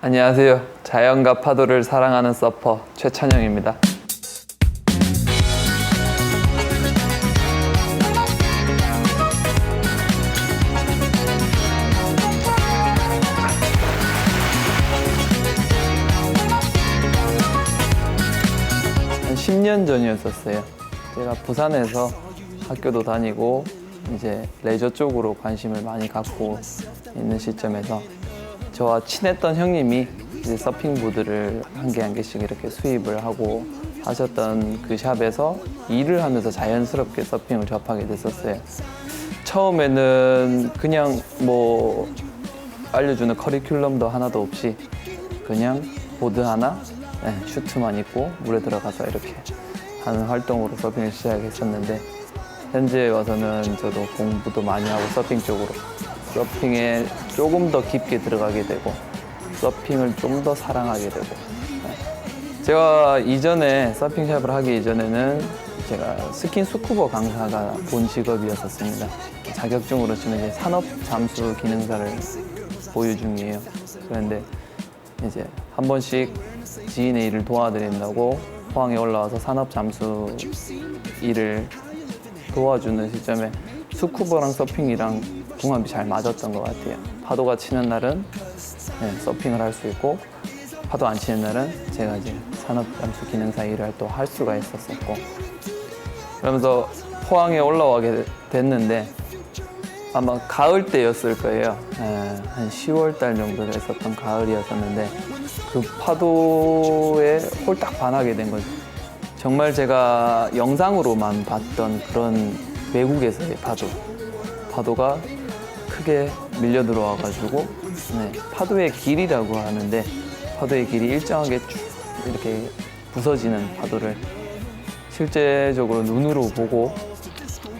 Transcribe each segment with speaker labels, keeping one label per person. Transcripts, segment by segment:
Speaker 1: 안녕하세요. 자연과 파도를 사랑하는 서퍼 최찬영입니다. 한 10년 전이었었어요. 제가 부산에서 학교도 다니고 이제 레저 쪽으로 관심을 많이 갖고 있는 시점에서 저와 친했던 형님이 이제 서핑보드를 한 개씩 이렇게 수입을 하고 하셨던 그 샵에서 일을 하면서 자연스럽게 서핑을 접하게 됐었어요. 처음에는 그냥 뭐 알려주는 커리큘럼도 하나도 없이 그냥 보드 하나, 슈트만 입고 물에 들어가서 이렇게 하는 활동으로 서핑을 시작했었는데 현재 와서는 저도 공부도 많이 하고 서핑 쪽으로 서핑에 조금 더 깊게 들어가게 되고 서핑을 좀 더 사랑하게 되고 제가 이전에 서핑샵을 하기 이전에는 제가 스킨 스쿠버 강사가 본 직업이었었습니다. 자격증으로 치면 이제 산업 잠수 기능사를 보유 중이에요. 그런데 이제 한 번씩 지인의 일을 도와드린다고 포항에 올라와서 산업 잠수 일을 도와주는 시점에 스쿠버랑 서핑이랑 궁합이 잘 맞았던 것 같아요. 파도가 치는 날은 서핑을 할 수 있고 파도 안 치는 날은 제가 이제 산업잠수 기능사 일을 또 할 수가 있었었고 그러면서 포항에 올라오게 됐는데 아마 가을 때였을 거예요. 한 10월 달 정도 됐었던 가을이었었는데 그 파도에 홀딱 반하게 된 거죠. 정말 제가 영상으로만 봤던 그런 외국에서의 파도가 크게 밀려 들어와가지고 파도의 길이라고 하는데 파도의 길이 일정하게 쭉 이렇게 부서지는 파도를 실제적으로 눈으로 보고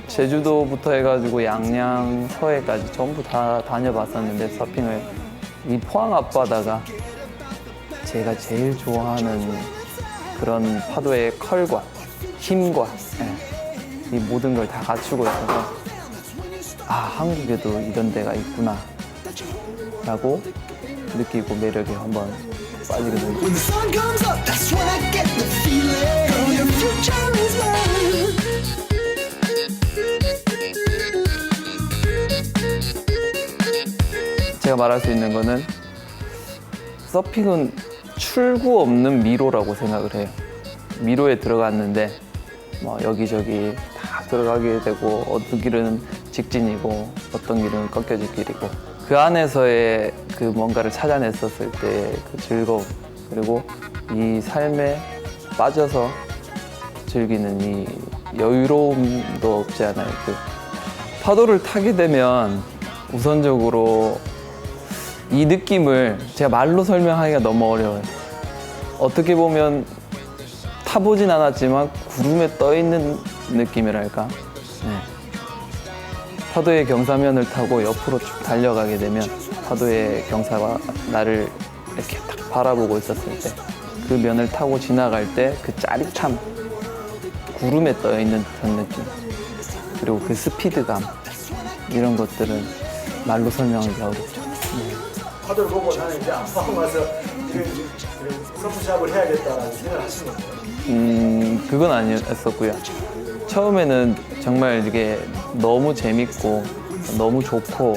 Speaker 1: 제주도부터 해가지고 양양, 서해까지 전부 다 다녀봤었는데 서핑을 이 포항 앞바다가 제가 제일 좋아하는 그런 파도의 컬과 힘과 이 모든 걸 다 갖추고 있어서 한국에도 이런 데가 있구나 라고 느끼고 매력에 한번 빠지게 된 거죠. 제가 말할 수 있는 거는 서핑은 출구 없는 미로라고 생각을 해요. 미로에 들어갔는데 뭐 여기저기 다 들어가게 되고 어떤 길은 직진이고 어떤 길은 꺾여질 길이고 그 안에서의 그 뭔가를 찾아냈었을 때 그 즐거움 그리고 이 삶에 빠져서 즐기는 이 여유로움도 없지 않아요. 그 파도를 타게 되면 우선적으로 이 느낌을 제가 말로 설명하기가 너무 어려워요. 어떻게 보면 타보진 않았지만 구름에 떠있는 느낌이랄까. 파도의 경사면을 타고 옆으로 쭉 달려가게 되면 파도의 경사가 나를 이렇게 딱 바라보고 있었을 때 그 면을 타고 지나갈 때 그 짜릿함, 구름에 떠있는 듯한 느낌 그리고 그 스피드감 이런 것들은 말로 설명하기 어렵죠.
Speaker 2: 파도를 보고 나는 이제 안방 와서 서프샵을 해야겠다라는 생각을 하신 건가요?
Speaker 1: 그건 아니었었고요. 처음에는 정말 이게 너무 재밌고 너무 좋고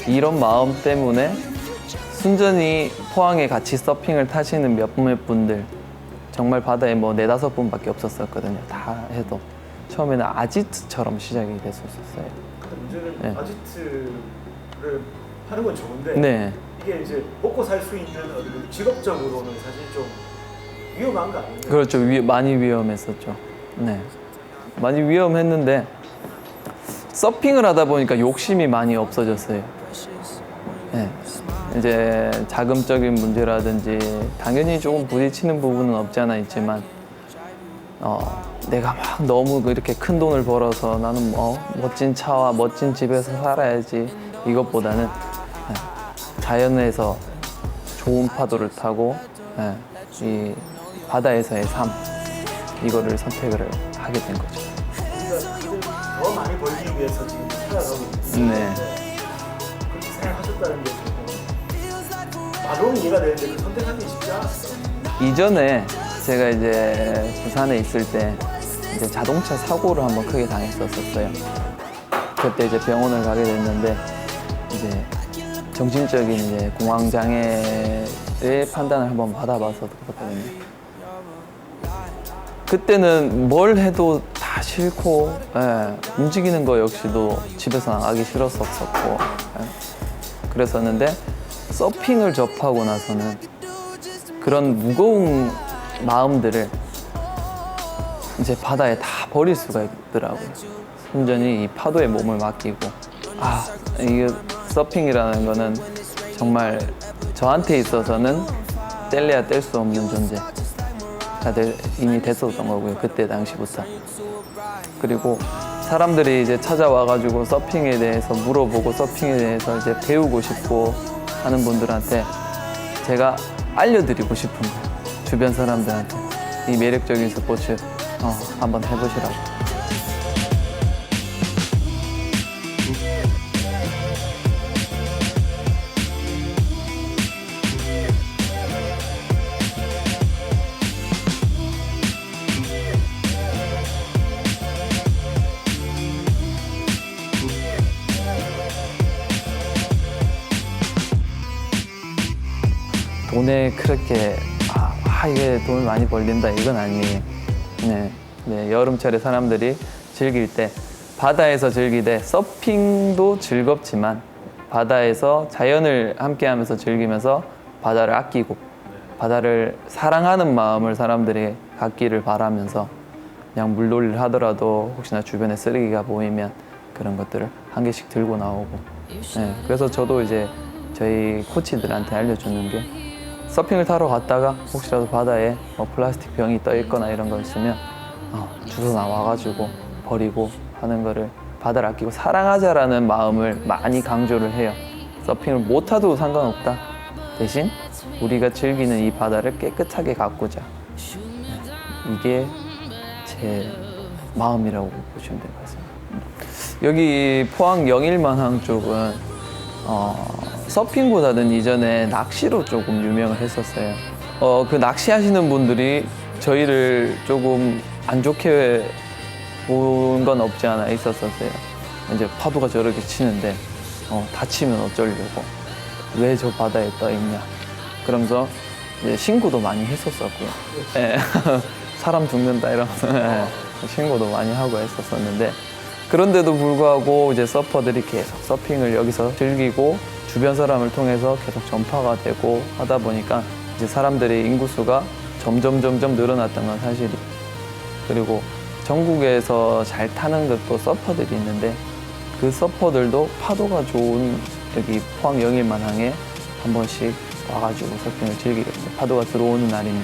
Speaker 1: 이런 마음 때문에 순전히 포항에 같이 서핑을 타시는 몇몇 분들 정말 바다에 뭐 4-5분밖에 없었거든요. 다 해도 처음에는 아지트처럼 시작이 됐었어요.
Speaker 2: 문제는 아지트를 하는 건 좋은데 이게 이제 먹고 살 수 있는 직업적으로는 사실 좀 위험한 거 아니에요?
Speaker 1: 그렇죠. 많이 위험했었죠. 많이 위험했는데 서핑을 하다 보니까 욕심이 많이 없어졌어요. 이제 자금적인 문제라든지 당연히 조금 부딪히는 부분은 없지 않아 있지만 내가 막 너무 이렇게 큰 돈을 벌어서 나는 멋진 차와 멋진 집에서 살아야지 이것보다는 자연에서 좋은 파도를 타고 이 바다에서의 삶 이거를 선택을 하게 된 거죠.
Speaker 2: 그러니까 더 많이 벌기 위해서 지금 살아가고 있는데 그렇게 생각하셨다는 게 조금 말로는 이해가 되는데 그 선택하기 쉽지 않았어요.
Speaker 1: 이전에 제가 이제 부산에 있을 때 이제 자동차 사고를 한번 크게 당했었어요. 그때 이제 병원을 가게 됐는데 이제 정신적인 이제 공황장애의 판단을 한번 받아봐서 그렇거든요. 그때는 뭘 해도 다 싫고, 움직이는 거 역시도 집에서 나가기 싫었었고, 그랬었는데 서핑을 접하고 나서는 그런 무거운 마음들을 이제 바다에 다 버릴 수가 있더라고요. 순전히 이 파도에 몸을 맡기고, 이게 서핑이라는 거는 정말 저한테 있어서는 뗄래야 뗄 수 없는 존재가 이미 됐었던 거고요. 그때 당시부터. 그리고 사람들이 이제 찾아와가지고 서핑에 대해서 물어보고 서핑에 대해서 이제 배우고 싶고 하는 분들한테 제가 알려드리고 싶은 거예요. 주변 사람들한테 이 매력적인 스포츠 한번 해보시라고. 돈에 그렇게 이게 돈을 많이 벌린다 이건 아니에요. 네, 여름철에 사람들이 즐길 때 바다에서 즐기되 서핑도 즐겁지만 바다에서 자연을 함께하면서 즐기면서 바다를 아끼고 바다를 사랑하는 마음을 사람들이 갖기를 바라면서 그냥 물놀이를 하더라도 혹시나 주변에 쓰레기가 보이면 그런 것들을 한 개씩 들고 나오고. 그래서 저도 이제 저희 코치들한테 알려주는 게 서핑을 타러 갔다가 혹시라도 바다에 플라스틱 병이 떠 있거나 이런 거 있으면 주워 나와가지고 버리고 하는 거를 바다를 아끼고 사랑하자라는 마음을 많이 강조를 해요. 서핑을 못 타도 상관없다. 대신 우리가 즐기는 이 바다를 깨끗하게 가꾸자. 이게 제 마음이라고 보시면 될 것 같습니다. 여기 포항 영일만항 쪽은 서핑보다는 이전에 낚시로 조금 유명을 했었어요. 그 낚시하시는 분들이 저희를 조금 안 좋게 본 건 없지 않아 있었었어요. 이제 파도가 저렇게 치는데 다치면 어쩌려고 왜 저 바다에 떠 있냐 그러면서 이제 신고도 많이 했었었고요. 사람 죽는다 이러면서 신고도 많이 하고 했었었는데 그런데도 불구하고 이제 서퍼들이 계속 서핑을 여기서 즐기고 주변 사람을 통해서 계속 전파가 되고 하다 보니까 이제 사람들의 인구수가 점점 늘어났던 건 사실이. 그리고 전국에서 잘 타는 것도 서퍼들이 있는데 그 서퍼들도 파도가 좋은 여기 포항 영일만항에 한 번씩 와가지고 서핑을 즐기거든요. 파도가 들어오는 날이면.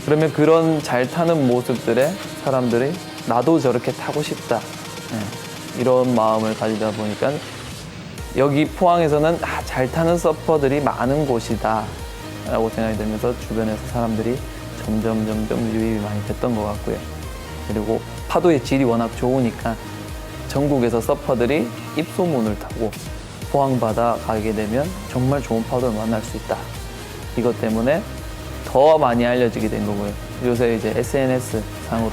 Speaker 1: 그러면 그런 잘 타는 모습들에 사람들이 나도 저렇게 타고 싶다. 이런 마음을 가지다 보니까 여기 포항에서는 잘 타는 서퍼들이 많은 곳이다 라고 생각이 들면서 주변에서 사람들이 점점 유입이 많이 됐던 것 같고요. 그리고 파도의 질이 워낙 좋으니까 전국에서 서퍼들이 입소문을 타고 포항 바다 가게 되면 정말 좋은 파도를 만날 수 있다. 이것 때문에 더 많이 알려지게 된 거고요. 요새 이제 SNS 상으로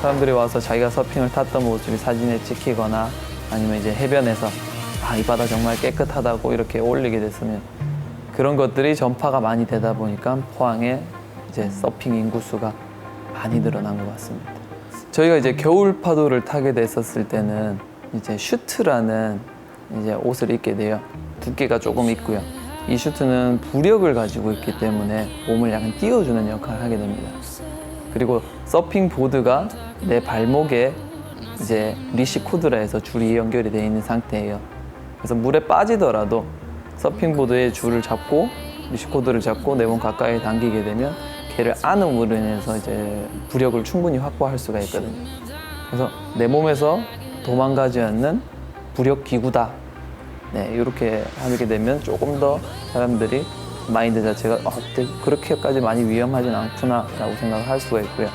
Speaker 1: 사람들이 와서 자기가 서핑을 탔던 모습이 사진에 찍히거나 아니면 이제 해변에서 이 바다 정말 깨끗하다고 이렇게 올리게 됐으면 그런 것들이 전파가 많이 되다 보니까 포항에 이제 서핑 인구수가 많이 늘어난 것 같습니다. 저희가 이제 겨울 파도를 타게 됐었을 때는 이제 슈트라는 이제 옷을 입게 돼요. 두께가 조금 있고요. 이 슈트는 부력을 가지고 있기 때문에 몸을 약간 띄워주는 역할을 하게 됩니다. 그리고 서핑 보드가 내 발목에 이제 리시코드라 해서 줄이 연결이 되어 있는 상태예요. 그래서 물에 빠지더라도 서핑보드의 줄을 잡고 리시코드를 잡고 내 몸 가까이 당기게 되면 걔를 안음으로 인해서 이제 부력을 충분히 확보할 수가 있거든요. 그래서 내 몸에서 도망가지 않는 부력 기구다. 이렇게 하게 되면 조금 더 사람들이 마인드 자체가 그렇게까지 많이 위험하진 않구나 라고 생각을 할 수가 있고요.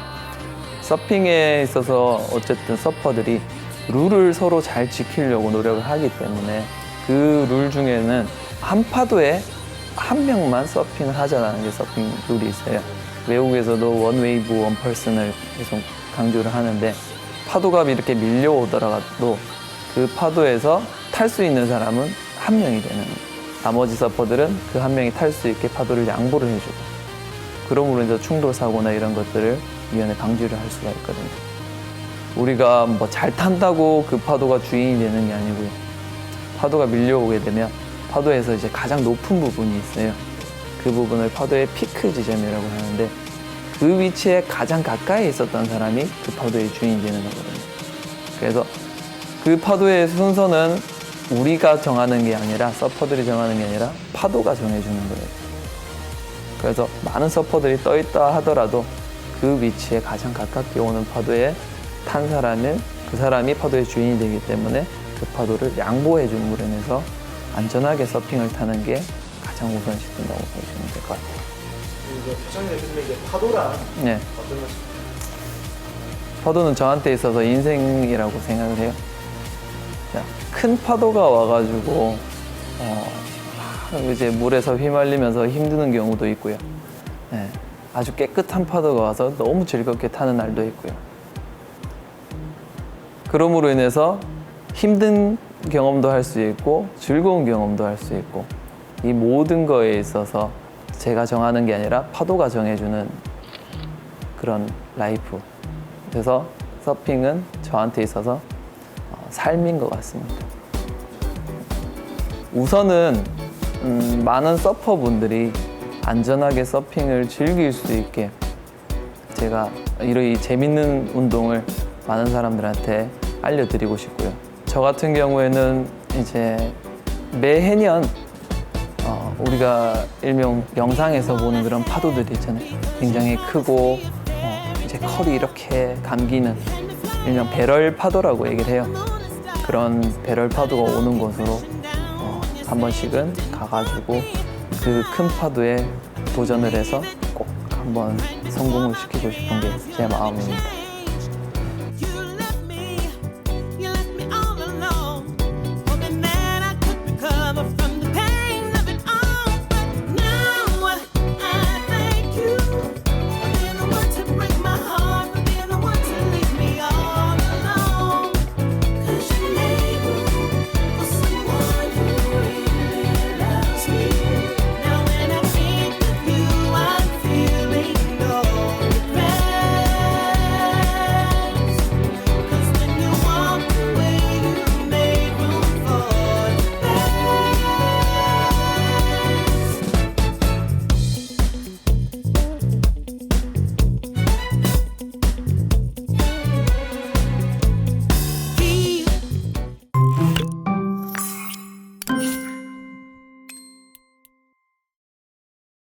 Speaker 1: 서핑에 있어서 어쨌든 서퍼들이 룰을 서로 잘 지키려고 노력을 하기 때문에 그 룰 중에는 한 파도에 한 명만 서핑을 하자라는 게 서핑 룰이 있어요. 외국에서도 원 웨이브 원 퍼슨을 계속 강조를 하는데 파도가 이렇게 밀려오더라도 그 파도에서 탈 수 있는 사람은 한 명이 되는 거예요. 나머지 서퍼들은 그 한 명이 탈 수 있게 파도를 양보를 해주고 그러므로 이제 충돌 사고나 이런 것들을 위원회 방지를 할 수가 있거든요. 우리가 뭐 잘 탄다고 그 파도가 주인이 되는 게 아니고요. 파도가 밀려오게 되면 파도에서 이제 가장 높은 부분이 있어요. 그 부분을 파도의 피크 지점이라고 하는데 그 위치에 가장 가까이 있었던 사람이 그 파도의 주인이 되는 거거든요. 그래서 그 파도의 순서는 우리가 정하는 게 아니라 서퍼들이 정하는 게 아니라 파도가 정해주는 거예요. 그래서 많은 서퍼들이 떠 있다 하더라도 그 위치에 가장 가깝게 오는 파도에 탄 사람은 그 사람이 파도의 주인이 되기 때문에 그 파도를 양보해 줌으로 인해서 안전하게 서핑을 타는 게 가장 우선시 된다고 보시면 될 것 같아요.
Speaker 2: 이제 표창님 대표님에게 파도란
Speaker 1: 네.
Speaker 2: 어떤 것이?
Speaker 1: 파도는 저한테 있어서 인생이라고 생각을 해요. 자, 큰 파도가 와가지고 이제 물에서 휘말리면서 힘드는 경우도 있고요. 네, 아주 깨끗한 파도가 와서 너무 즐겁게 타는 날도 있고요. 그럼으로 인해서 힘든 경험도 할 수 있고 즐거운 경험도 할 수 있고 이 모든 거에 있어서 제가 정하는 게 아니라 파도가 정해주는 그런 라이프. 그래서 서핑은 저한테 있어서 삶인 것 같습니다. 우선은 많은 서퍼분들이 안전하게 서핑을 즐길 수 있게 제가 이 재밌는 운동을 많은 사람들한테 알려드리고 싶고요. 저 같은 경우에는 이제 매해년 우리가 일명 영상에서 보는 그런 파도들이 있잖아요. 굉장히 크고 이제 컬이 이렇게 감기는 일명 배럴 파도라고 얘기를 해요. 그런 배럴 파도가 오는 곳으로 한 번씩은 가가지고 그 큰 파도에 도전을 해서 꼭 한번 성공을 시키고 싶은 게 제 마음입니다.